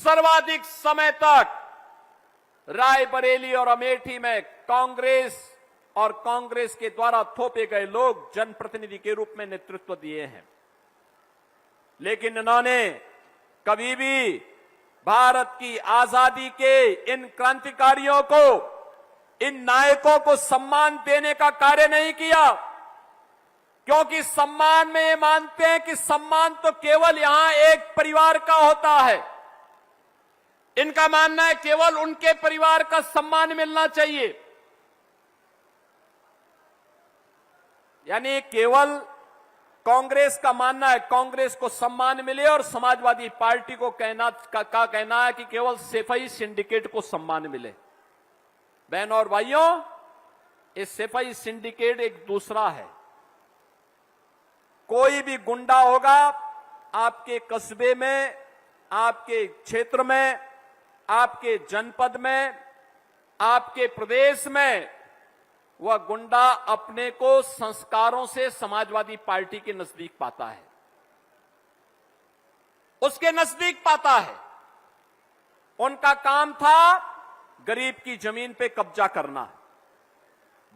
सर्वाधिक समय तक रायबरेली और अमेठी में कांग्रेस और कांग्रेस के द्वारा थोपे गए लोग जनप्रतिनिधि के रूप में नेतृत्व दिए हैं, लेकिन इन्होंने कभी भी भारत की आजादी के इन क्रांतिकारियों को, इन नायकों को सम्मान देने का कार्य नहीं किया, क्योंकि सम्मान में ये मानते हैं कि सम्मान तो केवल यहां एक परिवार का होता है। इनका मानना है केवल उनके परिवार का सम्मान मिलना चाहिए, यानी केवल कांग्रेस का मानना है कांग्रेस को सम्मान मिले और समाजवादी पार्टी को कहना है कि केवल सफाई सिंडिकेट को सम्मान मिले। बहनों और भाइयों, ये सफाई सिंडिकेट एक दूसरा है। कोई भी गुंडा होगा आपके कस्बे में, आपके क्षेत्र में, आपके जनपद में, आपके प्रदेश में, वह गुंडा अपने को संस्कारों से समाजवादी पार्टी के नजदीक पाता है, उसके नजदीक पाता है। उनका काम था गरीब की जमीन पे कब्जा करना,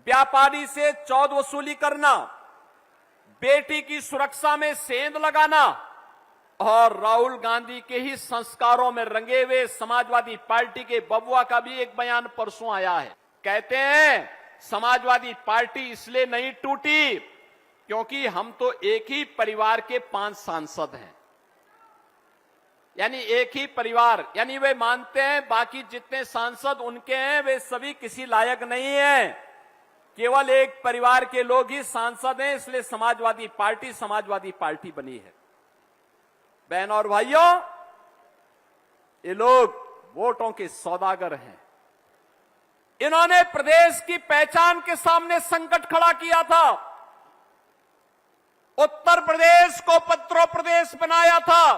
व्यापारी से चौध वसूली करना, बेटी की सुरक्षा में सेंध लगाना और राहुल गांधी के ही संस्कारों में रंगे हुए समाजवादी पार्टी के बबुआ का भी एक बयान परसों आया है। कहते हैं समाजवादी पार्टी इसलिए नहीं टूटी क्योंकि हम तो एक ही परिवार के 5 सांसद हैं, यानी एक ही परिवार, यानी वे मानते हैं बाकी जितने सांसद उनके हैं वे सभी किसी लायक नहीं हैं, केवल एक परिवार के लोग ही सांसद हैं, इसलिए समाजवादी पार्टी बनी है। बहनों और भाइयों, ये लोग वोटों के सौदागर हैं। इन्होंने प्रदेश की पहचान के सामने संकट खड़ा किया था, उत्तर प्रदेश को पत्रों प्रदेश बनाया था।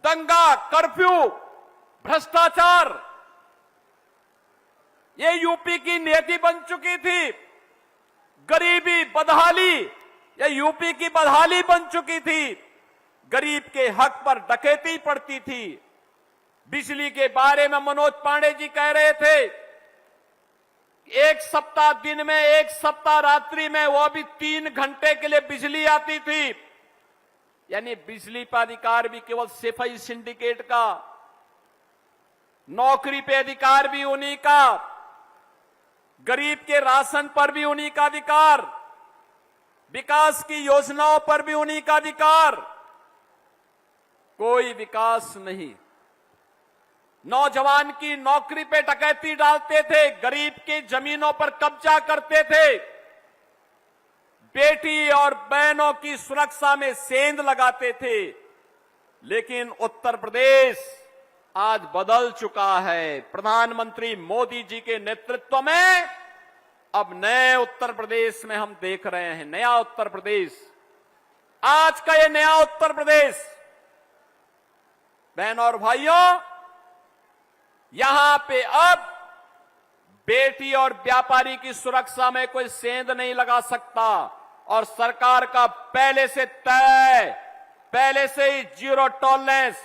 दंगा, कर्फ्यू, भ्रष्टाचार, ये यूपी की नीति बन चुकी थी। गरीबी, बदहाली, ये यूपी की बदहाली बन चुकी थी। गरीब के हक पर डकैती पड़ती थी। बिजली के बारे में मनोज पांडे जी कह रहे थे, एक सप्ताह दिन में, एक सप्ताह रात्रि में, वो भी 3 घंटे के लिए बिजली आती थी। यानी बिजली पर अधिकार भी केवल सफाई सिंडिकेट का, नौकरी पे अधिकार भी उन्हीं का, गरीब के राशन पर भी उन्हीं का अधिकार, विकास की योजनाओं पर भी उन्हीं का अधिकार। कोई विकास नहीं। नौजवान की नौकरी पे डकैती डालते थे, गरीब की जमीनों पर कब्जा करते थे, बेटी और बहनों की सुरक्षा में सेंध लगाते थे। लेकिन उत्तर प्रदेश आज बदल चुका है। प्रधानमंत्री मोदी जी के नेतृत्व में अब नए उत्तर प्रदेश में हम देख रहे हैं, नया उत्तर प्रदेश। आज का ये नया उत्तर प्रदेश, बहनों और भाइयों, यहां पे अब बेटी और व्यापारी की सुरक्षा में कोई सेंध नहीं लगा सकता और सरकार का पहले से ही जीरो टॉलरेंस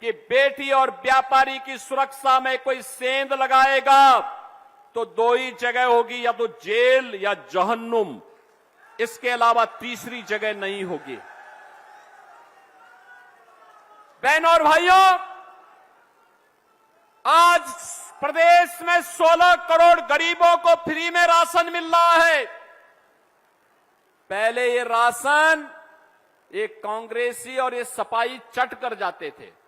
कि बेटी और व्यापारी की सुरक्षा में कोई सेंध लगाएगा तो 2 ही जगह होगी, या तो जेल या जहन्नुम, इसके अलावा तीसरी जगह नहीं होगी। बहनों और भाइयों, आज प्रदेश में 16 करोड़ गरीबों को फ्री में राशन मिल रहा है। पहले ये राशन एक कांग्रेसी और ये सपाई चट कर जाते थे।